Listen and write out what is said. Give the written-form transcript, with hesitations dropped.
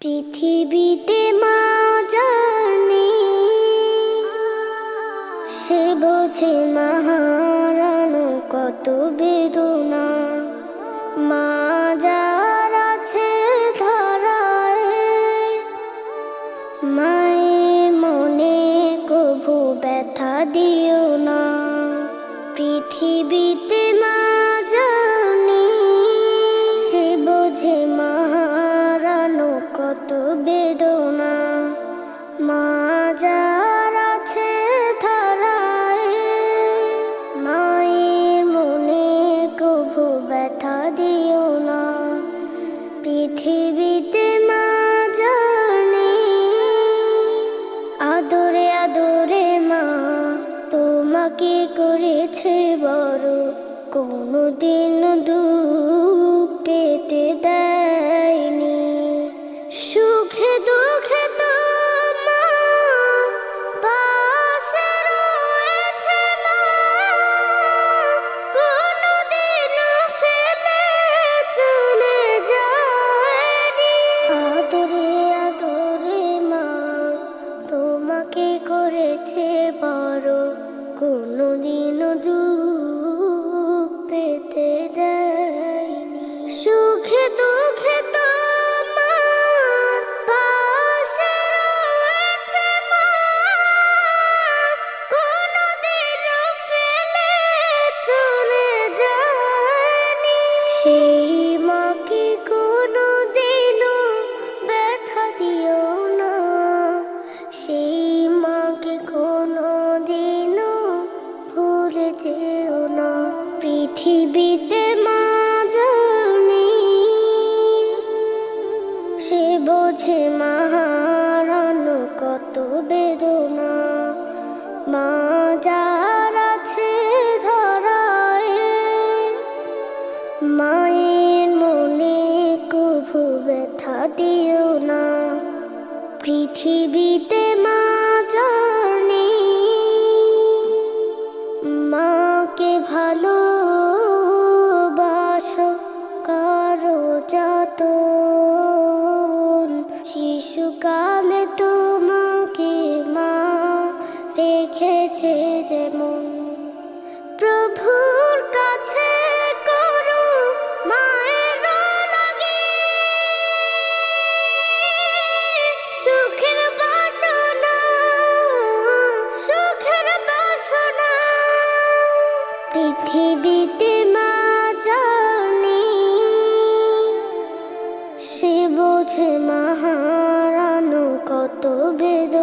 পৃথিবীতে মা জানে, সে বোঝে মা হারানো কত বেদনা। মা যার আছে ধরায়, মায়ের মনে কভু ব্যথা দিও না। পৃথিবীতে মা জানে, সে বোঝে মা হারানো কত বেদনা। মা যার আছে ধরায়, মায়ের মনে কভু ব্যথা দিও না। পৃথিবীতে মা জানে, আদরে আদরে মা তোমাকে করেছে বড়, কোনদিন দুঃখ পেতে দেয়নি। সুখে দুঃখে তোমার পাশে রয়েছে মা, কোনদিন ফেলে চলে যায়নি। আদরে আদরে মা তোমাকে করেছে বড়, কোনদিন দুঃখ পেতে দেয়নি। সুখে দুঃখে তোমার পাশে রয়েছে মা, কোনদিন ফেলে চলে যায়নি। সেই মাকে কোনদিনও ব্যথা দিও না, সেই মাকে কোনদিনও ভুলে যেও না। পৃথিবীতে মা জানে, সে বোঝে মা হারানো কত বেদনা। মা যার আছে ধরায়, মায়ের মনে কভু ব্যথা দিও না। পৃথিবীতে মা জানে, মাকে ভালোবাসো কারো যতন। শিশুকালে তোমাকে মা রেখেছে যেমন, প্রভুর কাছে করো মায়ের লাগি, সুখের বাসনা সুখের বাসনা। পৃথিবীতে মা জানে, সে বোঝে মা হারানো কত বেদনা।